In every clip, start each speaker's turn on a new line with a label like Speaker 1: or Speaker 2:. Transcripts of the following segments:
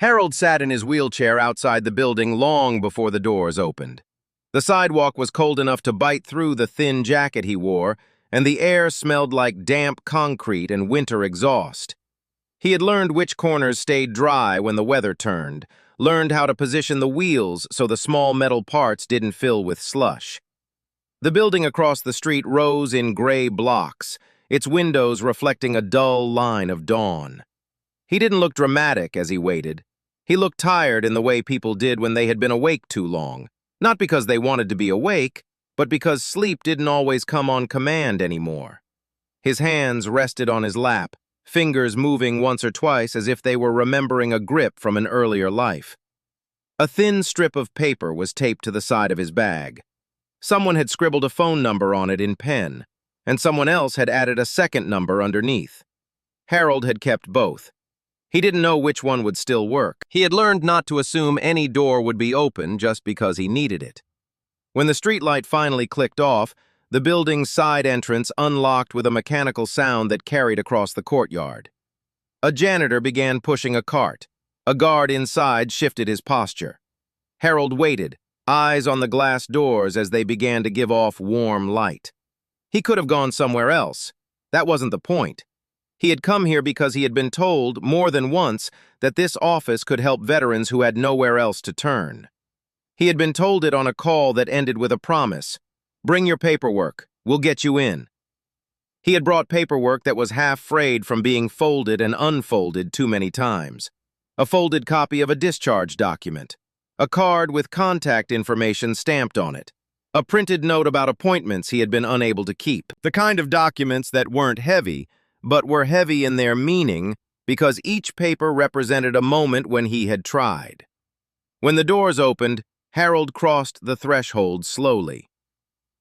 Speaker 1: Harold sat in his wheelchair outside the building long before the doors opened. The sidewalk was cold enough to bite through the thin jacket he wore, and the air smelled like damp concrete and winter exhaust. He had learned which corners stayed dry when the weather turned, learned how to position the wheels so the small metal parts didn't fill with slush. The building across the street rose in gray blocks, its windows reflecting a dull line of dawn. He didn't look dramatic as he waited. He looked tired in the way people did when they had been awake too long, not because they wanted to be awake, but because sleep didn't always come on command anymore. His hands rested on his lap, fingers moving once or twice as if they were remembering a grip from an earlier life. A thin strip of paper was taped to the side of his bag. Someone had scribbled a phone number on it in pen, and someone else had added a second number underneath. Harold had kept both. He didn't know which one would still work. He had learned not to assume any door would be open just because he needed it. When the streetlight finally clicked off, the building's side entrance unlocked with a mechanical sound that carried across the courtyard. A janitor began pushing a cart. A guard inside shifted his posture. Harold waited, eyes on the glass doors as they began to give off warm light. He could have gone somewhere else. That wasn't the point. He had come here because he had been told more than once that this office could help veterans who had nowhere else to turn. He had been told it on a call that ended with a promise. "Bring your paperwork. We'll get you in." He had brought paperwork that was half frayed from being folded and unfolded too many times. A folded copy of a discharge document. A card with contact information stamped on it. A printed note about appointments he had been unable to keep. The kind of documents that weren't heavy, but were heavy in their meaning because each paper represented a moment when he had tried. When the doors opened, Harold crossed the threshold slowly.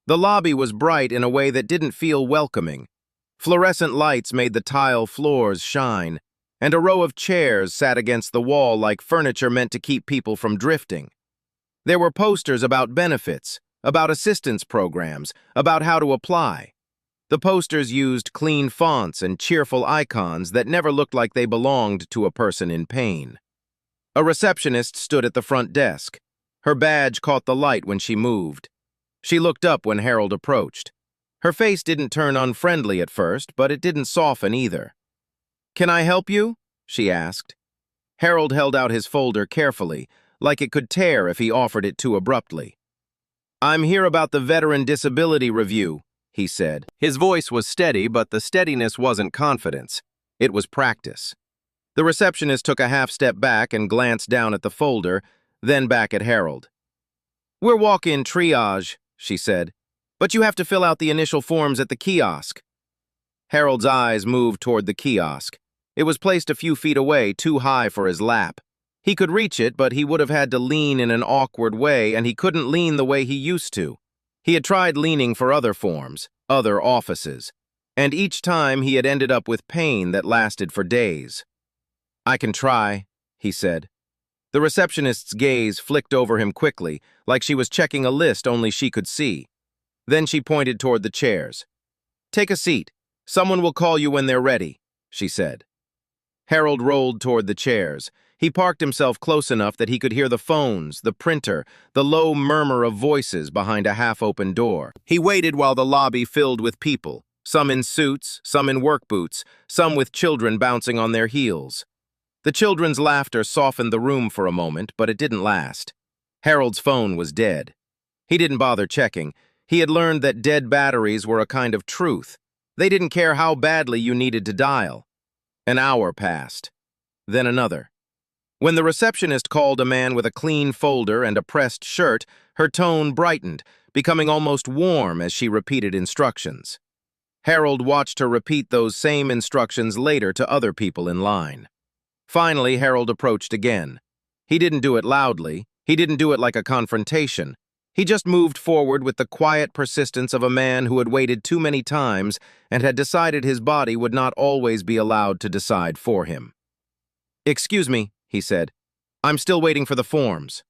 Speaker 1: The lobby was bright in a way that didn't feel welcoming. Fluorescent lights made the tile floors shine, and a row of chairs sat against the wall like furniture meant to keep people from drifting. There were posters about benefits, about assistance programs, about how to apply. The posters used clean fonts and cheerful icons that never looked like they belonged to a person in pain. A receptionist stood at the front desk. Her badge caught the light when she moved. She looked up when Harold approached. Her face didn't turn unfriendly at first, but it didn't soften either. "Can I help you?" she asked. Harold held out his folder carefully, like it could tear if he offered it too abruptly. "I'm here about the Veteran Disability Review," he said. His voice was steady, but the steadiness wasn't confidence. It was practice. The receptionist took a half step back and glanced down at the folder, then back at Harold. "We're walk-in triage," she said, "but you have to fill out the initial forms at the kiosk." Harold's eyes moved toward the kiosk. It was placed a few feet away, too high for his lap. He could reach it, but he would have had to lean in an awkward way, and he couldn't lean the way he used to. He had tried leaning for other forms, other offices, and each time he had ended up with pain that lasted for days. "I can try," he said. The receptionist's gaze flicked over him quickly, like she was checking a list only she could see. Then she pointed toward the chairs. "Take a seat. Someone will call you when they're ready," she said. Harold rolled toward the chairs. He parked himself close enough that he could hear the phones, the printer, the low murmur of voices behind a half-open door. He waited while the lobby filled with people, some in suits, some in work boots, some with children bouncing on their heels. The children's laughter softened the room for a moment, but it didn't last. Harold's phone was dead. He didn't bother checking. He had learned that dead batteries were a kind of truth. They didn't care how badly you needed to dial. An hour passed. Then another. When the receptionist called a man with a clean folder and a pressed shirt, her tone brightened, becoming almost warm as she repeated instructions. Harold watched her repeat those same instructions later to other people in line. Finally, Harold approached again. He didn't do it loudly. He didn't do it like a confrontation. He just moved forward with the quiet persistence of a man who had waited too many times and had decided his body would not always be allowed to decide for him. "Excuse me," he said. "I'm still waiting for the forms."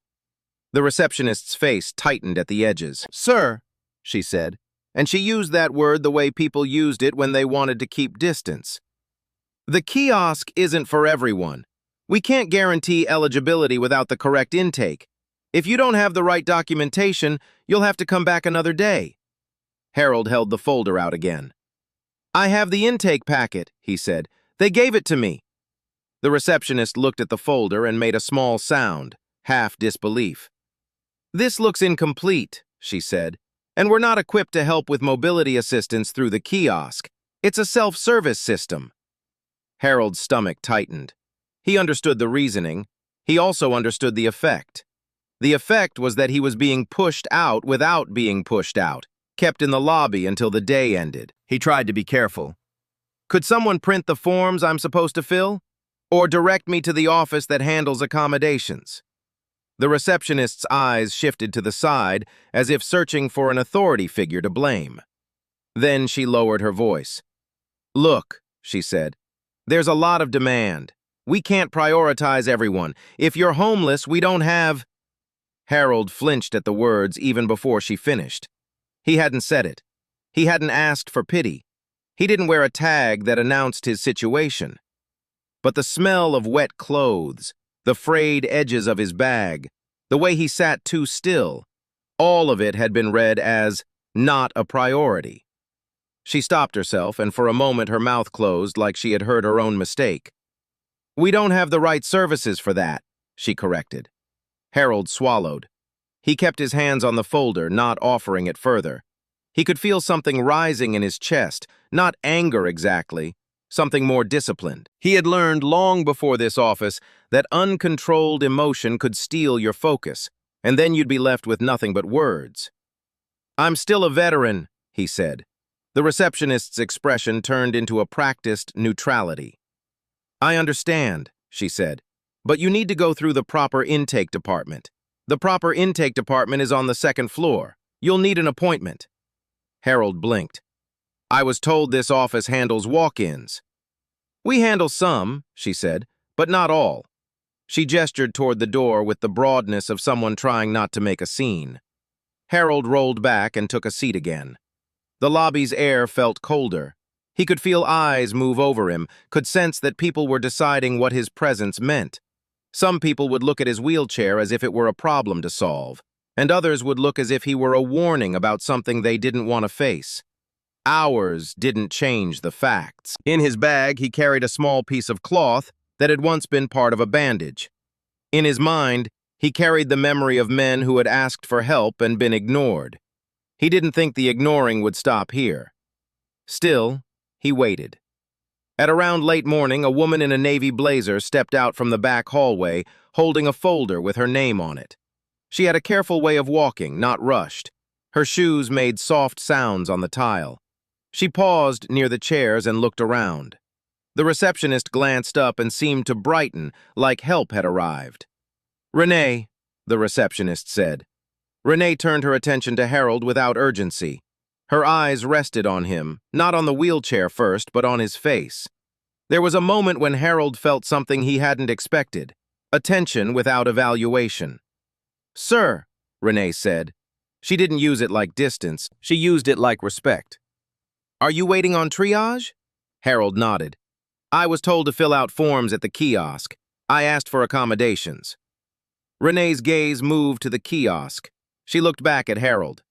Speaker 1: The receptionist's face tightened at the edges. "Sir," she said, and she used that word the way people used it when they wanted to keep distance. "The kiosk isn't for everyone. We can't guarantee eligibility without the correct intake. If you don't have the right documentation, you'll have to come back another day. Harold held the folder out again. I have the intake packet, he said. They gave it to me. The receptionist looked at the folder and made a small sound, half disbelief. This looks incomplete, she said, and we're not equipped to help with mobility assistance through the kiosk. It's a self-service system. Harold's stomach tightened. He understood the reasoning. He also understood the effect. The effect was that he was being pushed out without being pushed out, kept in the lobby until the day ended. He tried to be careful. Could someone print the forms I'm supposed to fill? Or direct me to the office that handles accommodations? The receptionist's eyes shifted to the side, as if searching for an authority figure to blame. Then she lowered her voice. Look, she said, there's a lot of demand. We can't prioritize everyone. If you're homeless, we don't have... Harold flinched at the words even before she finished. He hadn't said it. He hadn't asked for pity. He didn't wear a tag that announced his situation. But the smell of wet clothes, the frayed edges of his bag, the way he sat too still, all of it had been read as not a priority. She stopped herself, and for a moment her mouth closed like she had heard her own mistake. We don't have the right services for that, she corrected. Harold swallowed. He kept his hands on the folder, not offering it further. He could feel something rising in his chest, not anger exactly, something more disciplined. He had learned long before this office that uncontrolled emotion could steal your focus, and then you'd be left with nothing but words. I'm still a veteran, he said. The receptionist's expression turned into a practiced neutrality. I understand, she said, but you need to go through the proper intake department. The proper intake department is on the second floor. You'll need an appointment. Harold blinked. I was told this office handles walk-ins. We handle some, she said, but not all. She gestured toward the door with the broadness of someone trying not to make a scene. Harold rolled back and took a seat again. The lobby's air felt colder. He could feel eyes move over him, could sense that people were deciding what his presence meant. Some people would look at his wheelchair as if it were a problem to solve, and others would look as if he were a warning about something they didn't want to face. Hours didn't change the facts. In his bag, he carried a small piece of cloth that had once been part of a bandage. In his mind, he carried the memory of men who had asked for help and been ignored. He didn't think the ignoring would stop here. Still, he waited. At around late morning, a woman in a navy blazer stepped out from the back hallway, holding a folder with her name on it. She had a careful way of walking, not rushed. Her shoes made soft sounds on the tile. She paused near the chairs and looked around. The receptionist glanced up and seemed to brighten, like help had arrived. Renee, the receptionist said. Renee turned her attention to Harold without urgency. Her eyes rested on him, not on the wheelchair first, but on his face. There was a moment when Harold felt something he hadn't expected, attention without evaluation. Sir, Renee said. She didn't use it like distance, she used it like respect. Are you waiting on triage? Harold nodded. I was told to fill out forms at the kiosk. I asked for accommodations. Renee's gaze moved to the kiosk. She looked back at Harold.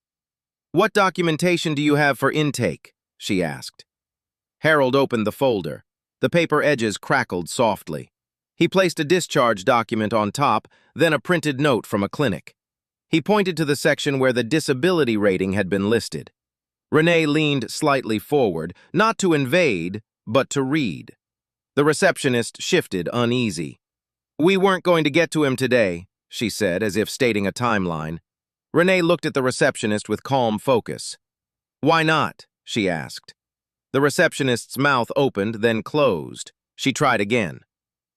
Speaker 1: What documentation do you have for intake? She asked. Harold opened the folder. The paper edges crackled softly. He placed a discharge document on top, then a printed note from a clinic. He pointed to the section where the disability rating had been listed. Renee leaned slightly forward, not to invade, but to read. The receptionist shifted, uneasy. We weren't going to get to him today, she said, as if stating a timeline. Renee looked at the receptionist with calm focus. Why not? She asked. The receptionist's mouth opened, then closed. She tried again.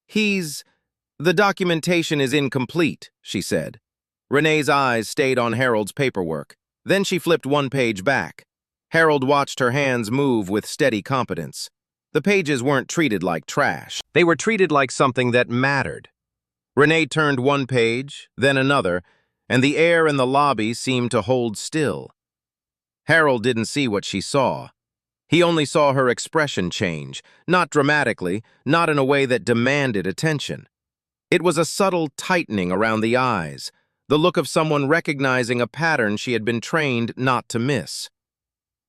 Speaker 1: The documentation is incomplete, she said. Renee's eyes stayed on Harold's paperwork. Then she flipped one page back. Harold watched her hands move with steady competence. The pages weren't treated like trash. They were treated like something that mattered. Renee turned one page, then another, and the air in the lobby seemed to hold still. Harold didn't see what she saw. He only saw her expression change, not dramatically, not in a way that demanded attention. It was a subtle tightening around the eyes, the look of someone recognizing a pattern she had been trained not to miss.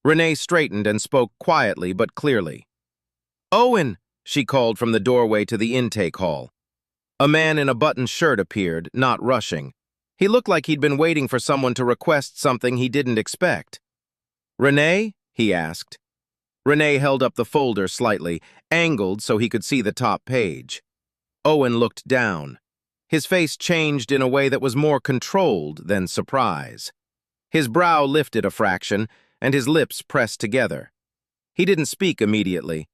Speaker 1: Renee straightened and spoke quietly but clearly. "Owen!" she called from the doorway to the intake hall. A man in a buttoned shirt appeared, not rushing. He looked like he'd been waiting for someone to request something he didn't expect. "Renee?" he asked. Renee held up the folder slightly, angled so he could see the top page. Owen looked down. His face changed in a way that was more controlled than surprise. His brow lifted a fraction, and his lips pressed together. He didn't speak immediately.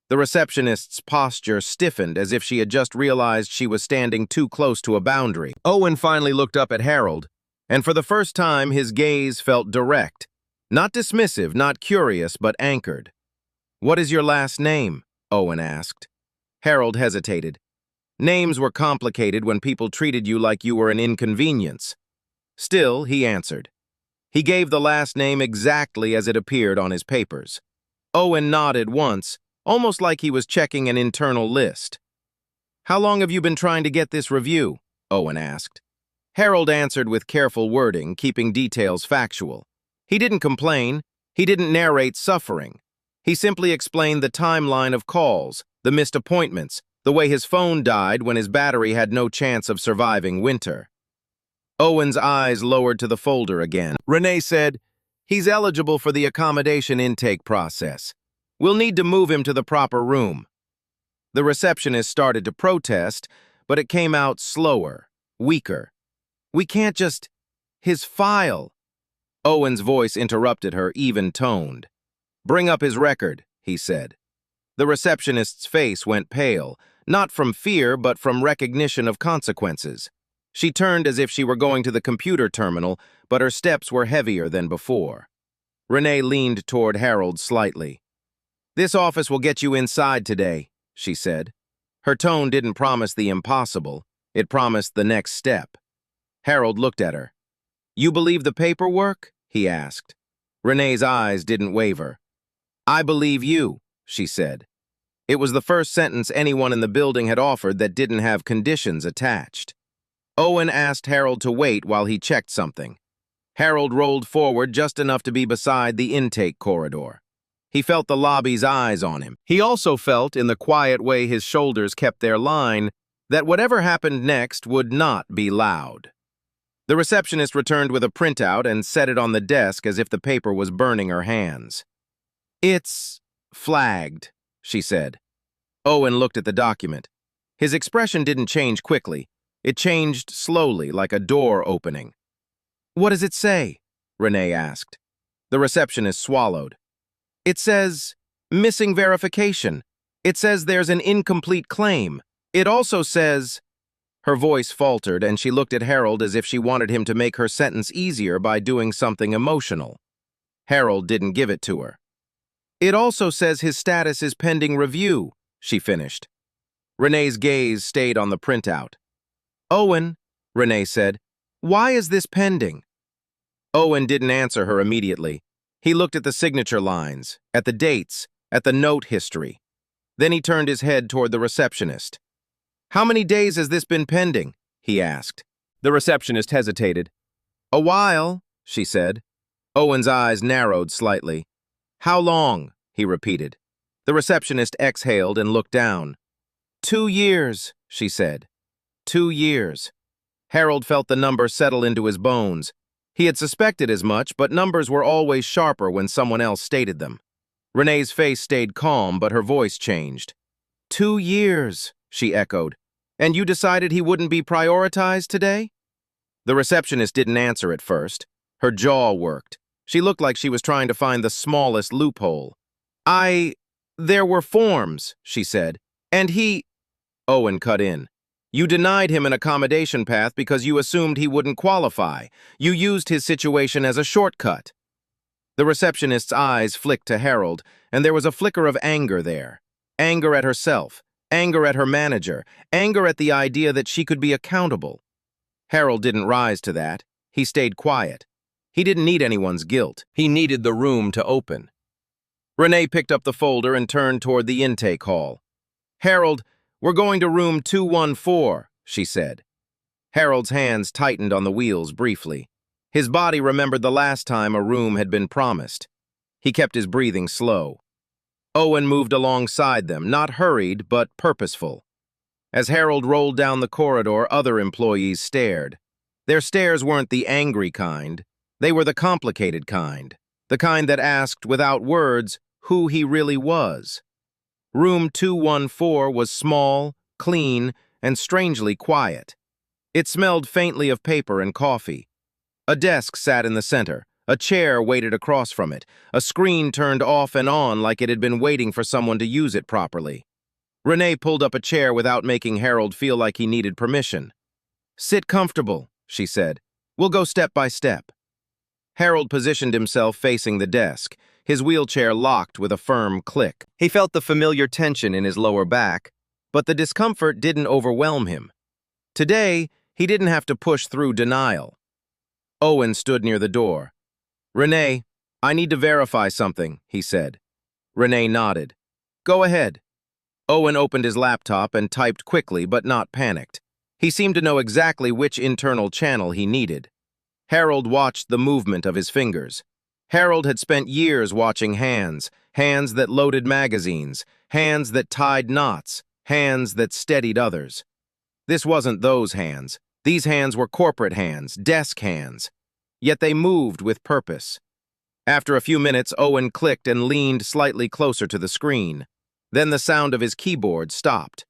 Speaker 1: The receptionist's posture stiffened as if she had just realized she was standing too close to a boundary. Owen finally looked up at Harold, and for the first time his gaze felt direct. Not dismissive, not curious, but anchored. "What is your last name?" Owen asked. Harold hesitated. Names were complicated when people treated you like you were an inconvenience. Still, he answered. He gave the last name exactly as it appeared on his papers. Owen nodded once, almost like he was checking an internal list. "How long have you been trying to get this review?" Owen asked. Harold answered with careful wording, keeping details factual. He didn't complain. He didn't narrate suffering. He simply explained the timeline of calls, the missed appointments, the way his phone died when his battery had no chance of surviving winter. Owen's eyes lowered to the folder again. Renee said, "He's eligible for the accommodation intake process. We'll need to move him to the proper room." The receptionist started to protest, but it came out slower, weaker. "We can't just... his file." Owen's voice interrupted her, even-toned. "Bring up his record," he said. The receptionist's face went pale, not from fear but from recognition of consequences. She turned as if she were going to the computer terminal, but her steps were heavier than before. Renee leaned toward Harold slightly. "This office will get you inside today," she said. Her tone didn't promise the impossible. It promised the next step. Harold looked at her. "You believe the paperwork?" he asked. Renee's eyes didn't waver. "I believe you," she said. It was the first sentence anyone in the building had offered that didn't have conditions attached. Owen asked Harold to wait while he checked something. Harold rolled forward just enough to be beside the intake corridor. He felt the lobby's eyes on him. He also felt, in the quiet way his shoulders kept their line, that whatever happened next would not be loud. The receptionist returned with a printout and set it on the desk as if the paper was burning her hands. "It's flagged," she said. Owen looked at the document. His expression didn't change quickly. It changed slowly, like a door opening. "What does it say?" Renee asked. The receptionist swallowed. "It says, missing verification. It says there's an incomplete claim. It also says..." Her voice faltered, and she looked at Harold as if she wanted him to make her sentence easier by doing something emotional. Harold didn't give it to her. "It also says his status is pending review," she finished. Renee's gaze stayed on the printout. "Owen," Renee said, "why is this pending?" Owen didn't answer her immediately. He looked at the signature lines, at the dates, at the note history. Then he turned his head toward the receptionist. "How many days has this been pending?" he asked. The receptionist hesitated. "A while," she said. Owen's eyes narrowed slightly. "How long?" he repeated. The receptionist exhaled and looked down. 2 years, she said. 2 years. Harold felt the number settle into his bones. He had suspected as much, but numbers were always sharper when someone else stated them. Renee's face stayed calm, but her voice changed. 2 years, she echoed. "And you decided he wouldn't be prioritized today?" The receptionist didn't answer at first. Her jaw worked. She looked like she was trying to find the smallest loophole. There were forms, she said, and he..." Owen cut in. "You denied him an accommodation path because you assumed he wouldn't qualify. You used his situation as a shortcut." The receptionist's eyes flicked to Harold, and there was a flicker of anger there. Anger at herself, anger at her manager, anger at the idea that she could be accountable. Harold didn't rise to that. He stayed quiet. He didn't need anyone's guilt. He needed the room to open. Renee picked up the folder and turned toward the intake hall. "Harold, we're going to room 214, she said. Harold's hands tightened on the wheels briefly. His body remembered the last time a room had been promised. He kept his breathing slow. Owen moved alongside them, not hurried, but purposeful. As Harold rolled down the corridor, other employees stared. Their stares weren't the angry kind. They were the complicated kind. The kind that asked, without words, who he really was. Room 214 was small, clean, and strangely quiet. It smelled faintly of paper and coffee. A desk sat in the center. A chair waited across from it. A screen turned off and on like it had been waiting for someone to use it properly. Renee pulled up a chair without making Harold feel like he needed permission. "Sit comfortable," she said. "We'll go step by step." Harold positioned himself facing the desk, his wheelchair locked with a firm click. He felt the familiar tension in his lower back, but the discomfort didn't overwhelm him. Today, he didn't have to push through denial. Owen stood near the door. "Renee, I need to verify something," he said. Renee nodded. "Go ahead." Owen opened his laptop and typed quickly but not panicked. He seemed to know exactly which internal channel he needed. Harold watched the movement of his fingers. Harold had spent years watching hands, hands that loaded magazines, hands that tied knots, hands that steadied others. This wasn't those hands. These hands were corporate hands, desk hands. Yet they moved with purpose. After a few minutes, Owen clicked and leaned slightly closer to the screen. Then the sound of his keyboard stopped.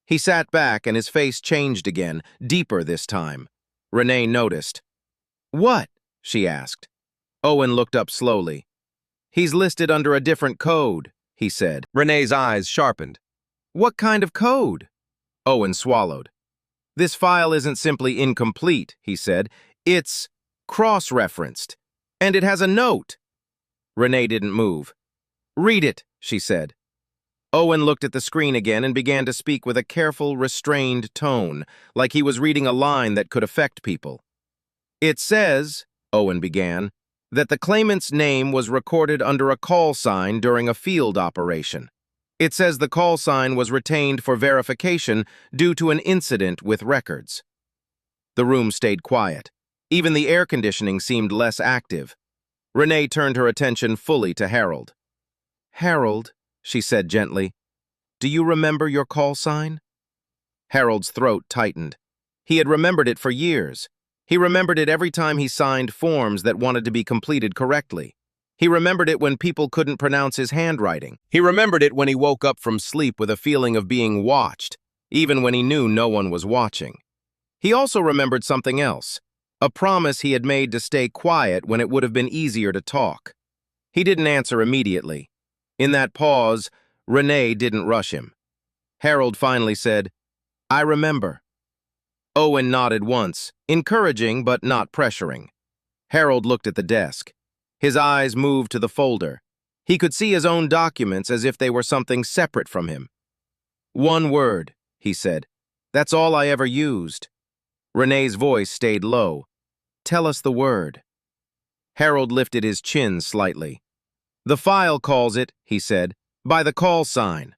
Speaker 1: He sat back and his face changed again, deeper this time. Renee noticed. "What?" she asked. Owen looked up slowly. "He's listed under a different code," he said. Renee's eyes sharpened. "What kind of code?" Owen swallowed. "This file isn't simply incomplete," he said. "It's cross-referenced. And it has a note." Renee didn't move. "Read it," she said. Owen looked at the screen again and began to speak with a careful, restrained tone, like he was reading a line that could affect people. "It says," Owen began, "that the claimant's name was recorded under a call sign during a field operation. It says the call sign was retained for verification due to an incident with records." The room stayed quiet. Even the air conditioning seemed less active. Renee turned her attention fully to Harold. "Harold," she said gently, "do you remember your call sign?" Harold's throat tightened. He had remembered it for years. He remembered it every time he signed forms that wanted to be completed correctly. He remembered it when people couldn't pronounce his handwriting. He remembered it when he woke up from sleep with a feeling of being watched, even when he knew no one was watching. He also remembered something else, a promise he had made to stay quiet when it would have been easier to talk. He didn't answer immediately. In that pause, Renee didn't rush him. Harold finally said, "I remember." Owen nodded once, encouraging but not pressuring. Harold looked at the desk. His eyes moved to the folder. He could see his own documents as if they were something separate from him. "One word," he said. "That's all I ever used." Renee's voice stayed low. "Tell us the word." Harold lifted his chin slightly. "The file calls it," he said, "by the call sign.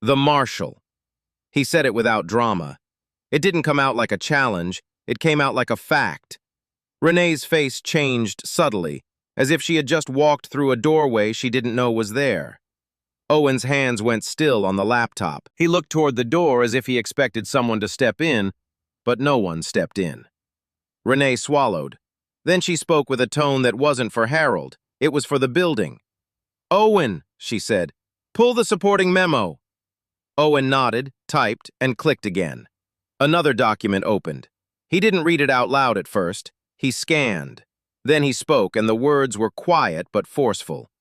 Speaker 1: The Marshal." He said it without drama. It didn't come out like a challenge. It came out like a fact. Renee's face changed subtly, as if she had just walked through a doorway she didn't know was there. Owen's hands went still on the laptop. He looked toward the door as if he expected someone to step in, but no one stepped in. Renee swallowed. Then she spoke with a tone that wasn't for Harold. It was for the building. "Owen," she said, "pull the supporting memo." Owen nodded, typed, and clicked again. Another document opened. He didn't read it out loud at first. He scanned. Then he spoke, and the words were quiet but forceful.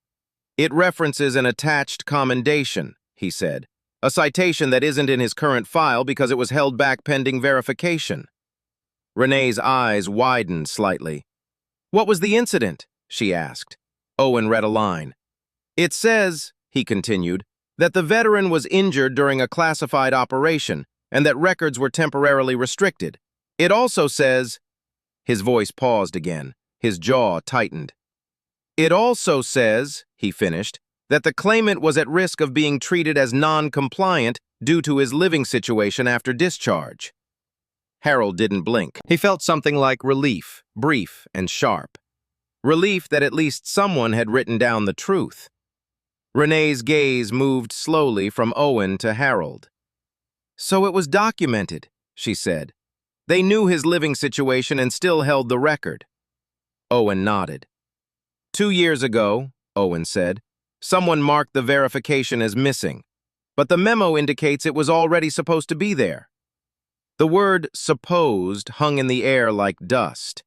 Speaker 1: "It references an attached commendation," he said. "A citation that isn't in his current file because it was held back pending verification." Renee's eyes widened slightly. "What was the incident?" she asked. Owen read a line. "It says," he continued, "that the veteran was injured during a classified operation and that records were temporarily restricted. It also says—" His voice paused again. His jaw tightened. "It also says," he finished, "that the claimant was at risk of being treated as non-compliant due to his living situation after discharge." Harold didn't blink. He felt something like relief, brief and sharp. Relief that at least someone had written down the truth. Renee's gaze moved slowly from Owen to Harold. "So it was documented," she said. "They knew his living situation and still held the record." Owen nodded. "2 years ago," Owen said, "someone marked the verification as missing, but the memo indicates it was already supposed to be there." The word "supposed" hung in the air like dust.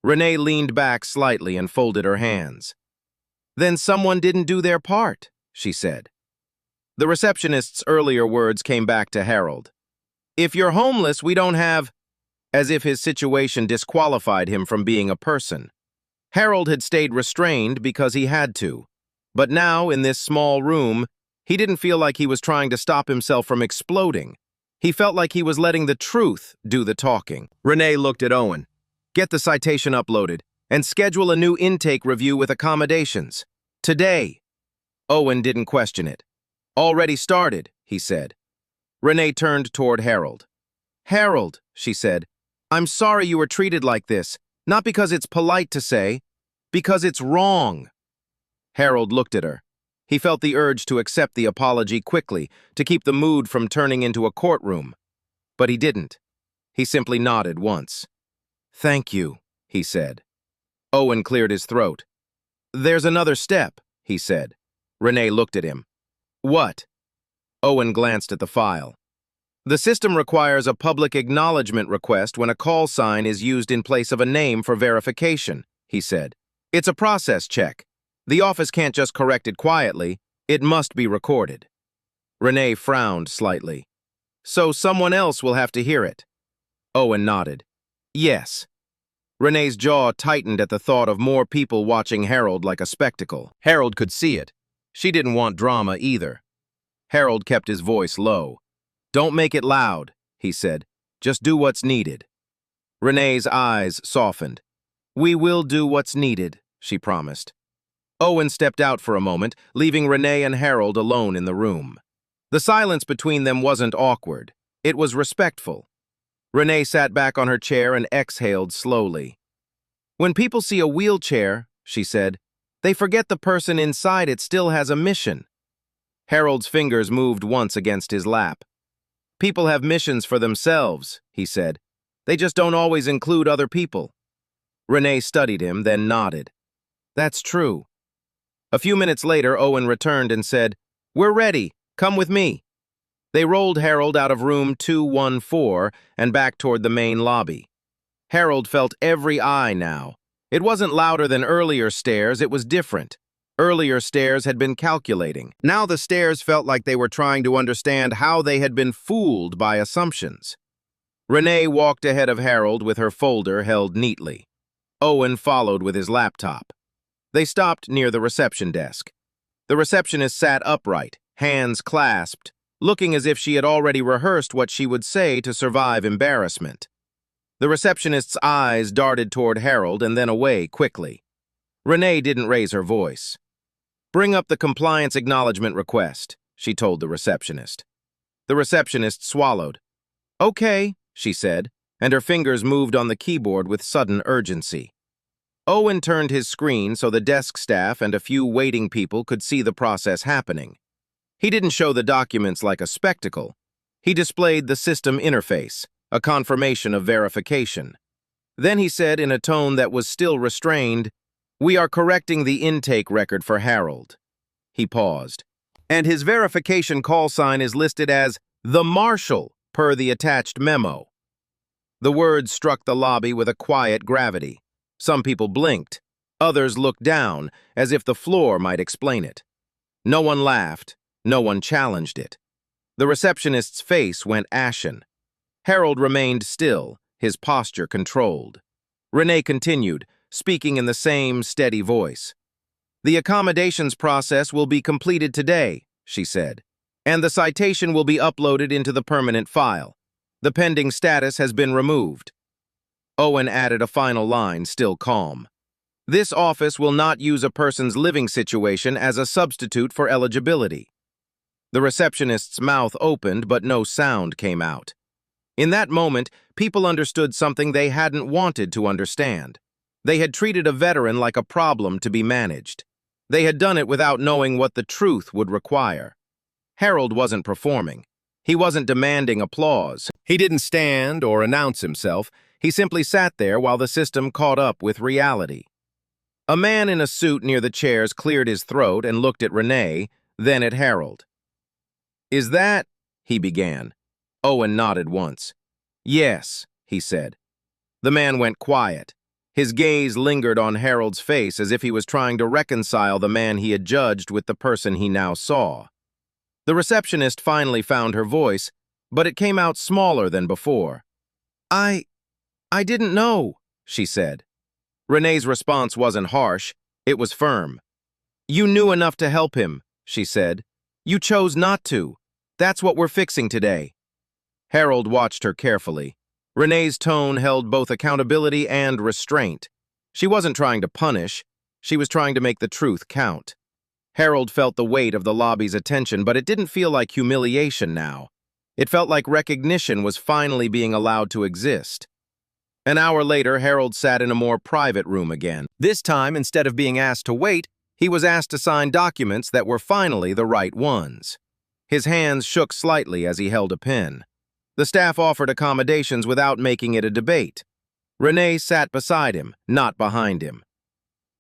Speaker 1: Renee leaned back slightly and folded her hands. "Then someone didn't do their part," she said. The receptionist's earlier words came back to Harold. "If you're homeless, we don't have—" as if his situation disqualified him from being a person. Harold had stayed restrained because he had to. But now, in this small room, he didn't feel like he was trying to stop himself from exploding. He felt like he was letting the truth do the talking. Renee looked at Owen. "Get the citation uploaded and schedule a new intake review with accommodations. Today." Owen didn't question it. "Already started," he said. Renee turned toward Harold. "Harold," she said, "I'm sorry you were treated like this, not because it's polite to say, because it's wrong." Harold looked at her. He felt the urge to accept the apology quickly, to keep the mood from turning into a courtroom. But he didn't. He simply nodded once. "Thank you," he said. Owen cleared his throat. "There's another step," he said. Renee looked at him. "What?" Owen glanced at the file. "The system requires a public acknowledgement request when a call sign is used in place of a name for verification," he said. "It's a process check. The office can't just correct it quietly. It must be recorded." Renee frowned slightly. "So someone else will have to hear it." Owen nodded. "Yes." Renee's jaw tightened at the thought of more people watching Harold like a spectacle. Harold could see it. She didn't want drama either. Harold kept his voice low. "Don't make it loud," he said. "Just do what's needed." Renee's eyes softened. "We will do what's needed," she promised. Owen stepped out for a moment, leaving Renee and Harold alone in the room. The silence between them wasn't awkward. It was respectful. Renee sat back on her chair and exhaled slowly. "When people see a wheelchair," she said, "they forget the person inside it still has a mission." Harold's fingers moved once against his lap. "People have missions for themselves," he said. "They just don't always include other people." Renee studied him, then nodded. "That's true." A few minutes later, Owen returned and said, "We're ready. Come with me." They rolled Harold out of room 214 and back toward the main lobby. Harold felt every eye now. It wasn't louder than earlier stares, it was different. Earlier stares had been calculating. Now the stares felt like they were trying to understand how they had been fooled by assumptions. Renee walked ahead of Harold with her folder held neatly. Owen followed with his laptop. They stopped near the reception desk. The receptionist sat upright, hands clasped, looking as if she had already rehearsed what she would say to survive embarrassment. The receptionist's eyes darted toward Harold and then away quickly. Renee didn't raise her voice. "Bring up the compliance acknowledgement request," she told the receptionist. The receptionist swallowed. "Okay," she said, and her fingers moved on the keyboard with sudden urgency. Owen turned his screen so the desk staff and a few waiting people could see the process happening. He didn't show the documents like a spectacle. He displayed the system interface, a confirmation of verification. Then he said in a tone that was still restrained, "We are correcting the intake record for Harold." He paused. "And his verification call sign is listed as the Marshal, per the attached memo." The words struck the lobby with a quiet gravity. Some people blinked. Others looked down, as if the floor might explain it. No one laughed. No one challenged it. The receptionist's face went ashen. Harold remained still, his posture controlled. Renee continued, speaking in the same steady voice. "The accommodations process will be completed today," she said, "and the citation will be uploaded into the permanent file. The pending status has been removed." Owen added a final line, still calm. "This office will not use a person's living situation as a substitute for eligibility." The receptionist's mouth opened, but no sound came out. In that moment, people understood something they hadn't wanted to understand. They had treated a veteran like a problem to be managed. They had done it without knowing what the truth would require. Harold wasn't performing. He wasn't demanding applause. He didn't stand or announce himself. He simply sat there while the system caught up with reality. A man in a suit near the chairs cleared his throat and looked at Renee, then at Harold. "Is that—" he began. Owen nodded once. "Yes," he said. The man went quiet. His gaze lingered on Harold's face as if he was trying to reconcile the man he had judged with the person he now saw. The receptionist finally found her voice, but it came out smaller than before. I didn't know," she said. Renee's response wasn't harsh, it was firm. "You knew enough to help him," she said. "You chose not to. That's what we're fixing today." Harold watched her carefully. Renee's tone held both accountability and restraint. She wasn't trying to punish, she was trying to make the truth count. Harold felt the weight of the lobby's attention, but it didn't feel like humiliation now. It felt like recognition was finally being allowed to exist. An hour later, Harold sat in a more private room again. This time, instead of being asked to wait, he was asked to sign documents that were finally the right ones. His hands shook slightly as he held a pen. The staff offered accommodations without making it a debate. Renee sat beside him, not behind him.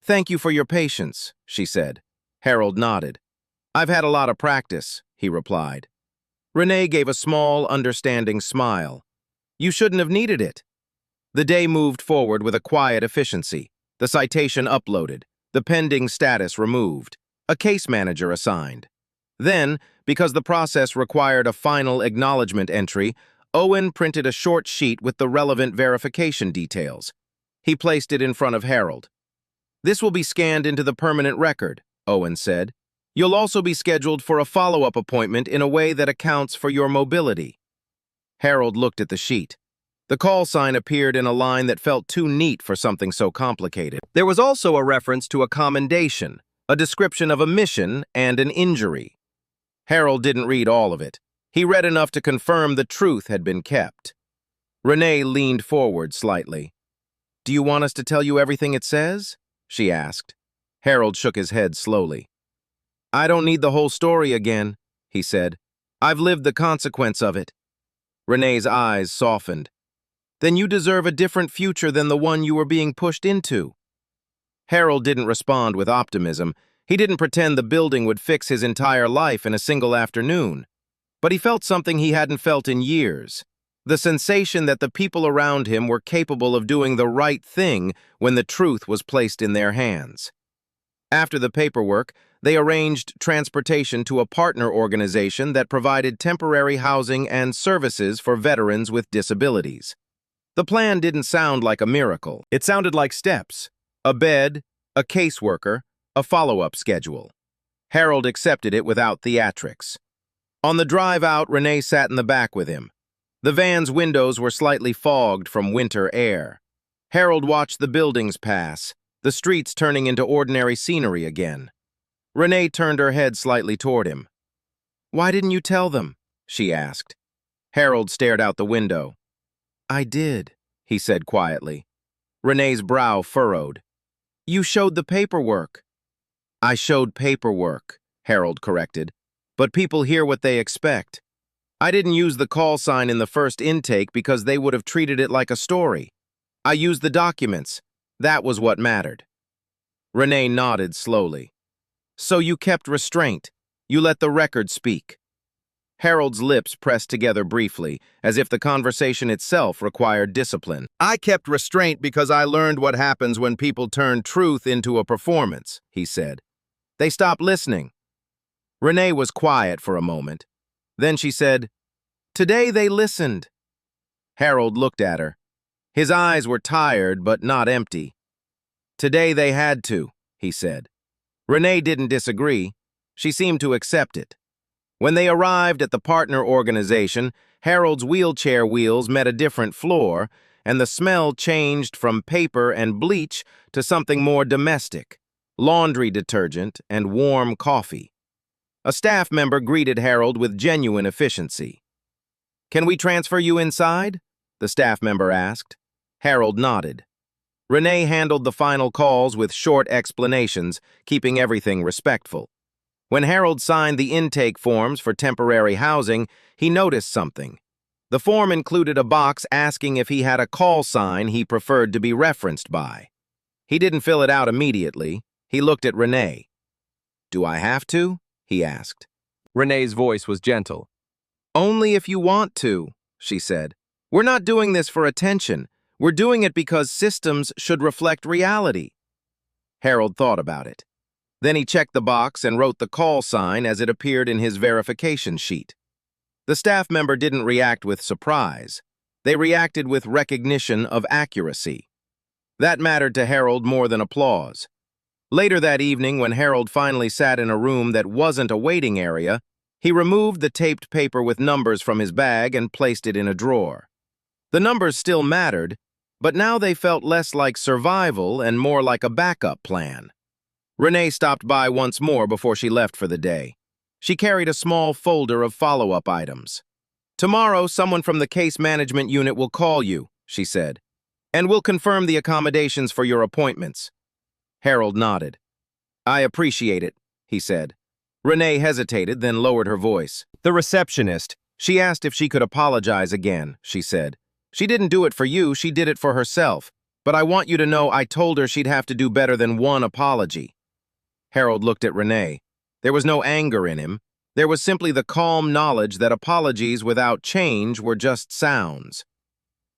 Speaker 1: "Thank you for your patience," she said. Harold nodded. "I've had a lot of practice," he replied. Renee gave a small, understanding smile. "You shouldn't have needed it." The day moved forward with a quiet efficiency. The citation uploaded, the pending status removed, a case manager assigned. Then, because the process required a final acknowledgement entry, Owen printed a short sheet with the relevant verification details. He placed it in front of Harold. "This will be scanned into the permanent record," Owen said. "You'll also be scheduled for a follow-up appointment in a way that accounts for your mobility." Harold looked at the sheet. The call sign appeared in a line that felt too neat for something so complicated. There was also a reference to a commendation, a description of a mission and an injury. Harold didn't read all of it. He read enough to confirm the truth had been kept. Renee leaned forward slightly. "Do you want us to tell you everything it says?" she asked. Harold shook his head slowly. "I don't need the whole story again," he said. "I've lived the consequence of it." Renee's eyes softened. "Then you deserve a different future than the one you were being pushed into." Harold didn't respond with optimism. He didn't pretend the building would fix his entire life in a single afternoon. But he felt something he hadn't felt in years. The sensation that the people around him were capable of doing the right thing when the truth was placed in their hands. After the paperwork, they arranged transportation to a partner organization that provided temporary housing and services for veterans with disabilities. The plan didn't sound like a miracle. It sounded like steps: a bed, a caseworker, a follow-up schedule. Harold accepted it without theatrics. On the drive out, Renee sat in the back with him. The van's windows were slightly fogged from winter air. Harold watched the buildings pass, the streets turning into ordinary scenery again. Renee turned her head slightly toward him. "Why didn't you tell them?" she asked. Harold stared out the window. "I did," he said quietly. Renee's brow furrowed. "You showed the paperwork." "I showed paperwork," Harold corrected, "but people hear what they expect. I didn't use the call sign in the first intake because they would have treated it like a story. I used the documents. That was what mattered." Renee nodded slowly. "So you kept restraint. You let the record speak." Harold's lips pressed together briefly, as if the conversation itself required discipline. "I kept restraint because I learned what happens when people turn truth into a performance," he said. "They stop listening." Renee was quiet for a moment. Then she said, "Today they listened." Harold looked at her. His eyes were tired but not empty. "Today they had to," he said. Renee didn't disagree. She seemed to accept it. When they arrived at the partner organization, Harold's wheelchair wheels met a different floor, and the smell changed from paper and bleach to something more domestic: laundry detergent and warm coffee. A staff member greeted Harold with genuine efficiency. "Can we transfer you inside?" the staff member asked. Harold nodded. Renee handled the final calls with short explanations, keeping everything respectful. When Harold signed the intake forms for temporary housing, he noticed something. The form included a box asking if he had a call sign he preferred to be referenced by. He didn't fill it out immediately. He looked at Renee. "Do I have to?" he asked.
Speaker 2: Renee's voice was gentle.
Speaker 1: "Only if you want to," she said. "We're not doing this for attention. We're doing it because systems should reflect reality." Harold thought about it. Then he checked the box and wrote the call sign as it appeared in his verification sheet. The staff member didn't react with surprise. They reacted with recognition of accuracy. That mattered to Harold more than applause. Later that evening, when Harold finally sat in a room that wasn't a waiting area, he removed the taped paper with numbers from his bag and placed it in a drawer. The numbers still mattered, but now they felt less like survival and more like a backup plan. Renee stopped by once more before she left for the day. She carried a small folder of follow-up items. "Tomorrow, someone from the case management unit will call you," she said, "and we'll confirm the accommodations for your appointments." Harold nodded. "I appreciate it," he said. Renee hesitated, then lowered her voice. "The receptionist. She asked if she could apologize again," she said. "She didn't do it for you, she did it for herself. But I want you to know I told her she'd have to do better than one apology." Harold looked at Renee. There was no anger in him. There was simply the calm knowledge that apologies without change were just sounds.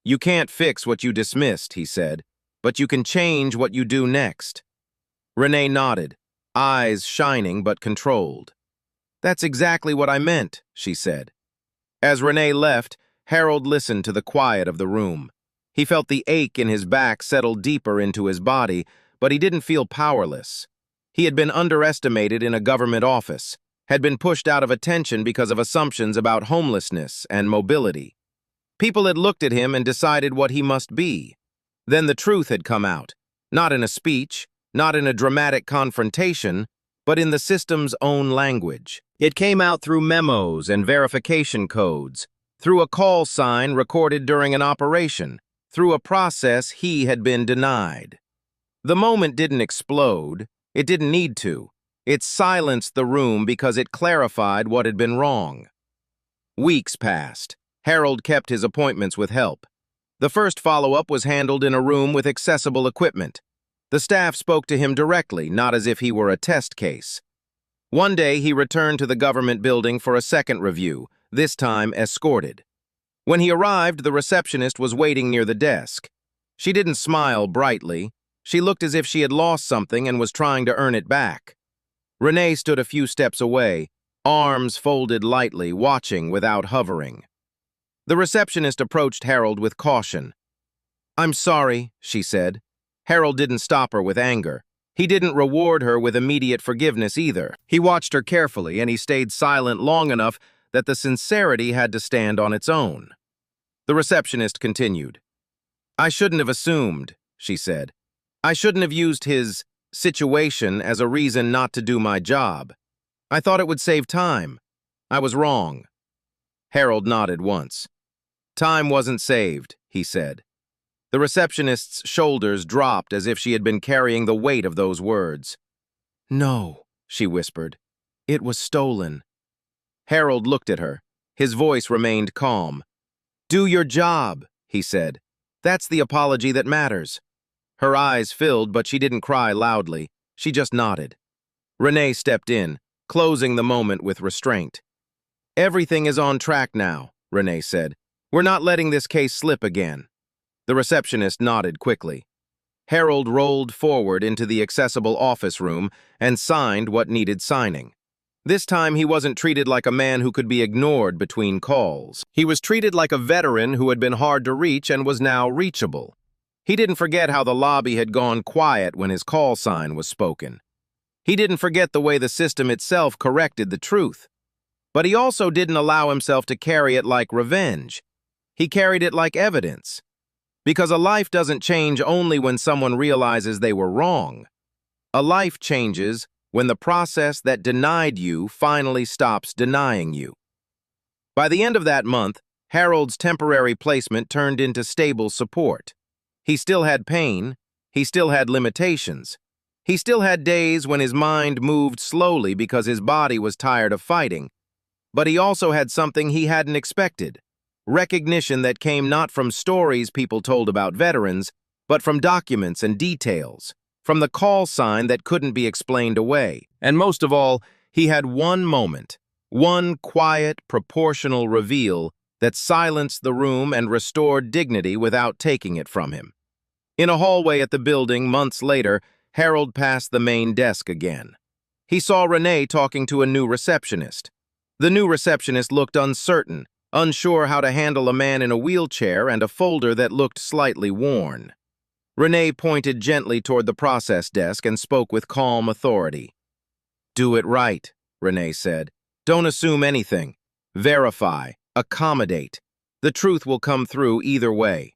Speaker 1: "You can't fix what you dismissed," he said, "but you can change what you do next." Renee nodded, eyes shining but controlled. "That's exactly what I meant," she said. As Renee left, Harold listened to the quiet of the room. He felt the ache in his back settle deeper into his body, but he didn't feel powerless. He had been underestimated in a government office, had been pushed out of attention because of assumptions about homelessness and mobility. People had looked at him and decided what he must be. Then the truth had come out, not in a speech, not in a dramatic confrontation, but in the system's own language. It came out through memos and verification codes, through a call sign recorded during an operation, through a process he had been denied. The moment didn't explode. It didn't need to. It silenced the room because it clarified what had been wrong. Weeks passed. Harold kept his appointments with help. The first follow-up was handled in a room with accessible equipment. The staff spoke to him directly, not as if he were a test case. One day, he returned to the government building for a second review, this time escorted. When he arrived, the receptionist was waiting near the desk. She didn't smile brightly. She looked as if she had lost something and was trying to earn it back. Renee stood a few steps away, arms folded lightly, watching without hovering. The receptionist approached Harold with caution. "I'm sorry," she said. Harold didn't stop her with anger. He didn't reward her with immediate forgiveness either. He watched her carefully, and he stayed silent long enough that the sincerity had to stand on its own. The receptionist continued. "I shouldn't have assumed," she said. "I shouldn't have used his situation as a reason not to do my job. I thought it would save time. I was wrong." Harold nodded once. "Time wasn't saved," he said. The receptionist's shoulders dropped as if she had been carrying the weight of those words. "No," she whispered. "It was stolen." Harold looked at her. His voice remained calm. "Do your job," he said. "That's the apology that matters." Her eyes filled, but she didn't cry loudly. She just nodded. Renee stepped in, closing the moment with restraint. "Everything is on track now," Renee said. "We're not letting this case slip again." The receptionist nodded quickly. Harold rolled forward into the accessible office room and signed what needed signing. This time he wasn't treated like a man who could be ignored between calls. He was treated like a veteran who had been hard to reach and was now reachable. He didn't forget how the lobby had gone quiet when his call sign was spoken. He didn't forget the way the system itself corrected the truth. But he also didn't allow himself to carry it like revenge. He carried it like evidence. Because a life doesn't change only when someone realizes they were wrong. A life changes when the process that denied you finally stops denying you. By the end of that month, Harold's temporary placement turned into stable support. He still had pain. He still had limitations. He still had days when his mind moved slowly because his body was tired of fighting. But he also had something he hadn't expected. Recognition that came not from stories people told about veterans, but from documents and details, from the call sign that couldn't be explained away. And most of all, he had one moment, one quiet, proportional reveal that silenced the room and restored dignity without taking it from him. In a hallway at the building months later, Harold passed the main desk again. He saw Renee talking to a new receptionist. The new receptionist looked uncertain, unsure how to handle a man in a wheelchair and a folder that looked slightly worn. Renee pointed gently toward the process desk and spoke with calm authority. "Do it right," Renee said. "Don't assume anything. Verify. Accommodate. The truth will come through either way."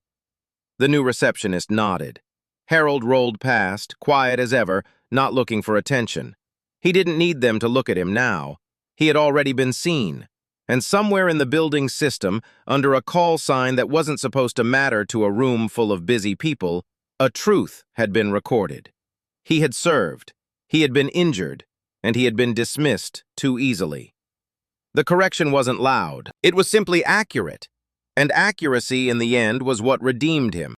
Speaker 1: The new receptionist nodded. Harold rolled past, quiet as ever, not looking for attention. He didn't need them to look at him now. He had already been seen. And somewhere in the building system, under a call sign that wasn't supposed to matter to a room full of busy people, a truth had been recorded. He had served, he had been injured, and he had been dismissed too easily. The correction wasn't loud, it was simply accurate. And accuracy, in the end, was what redeemed him.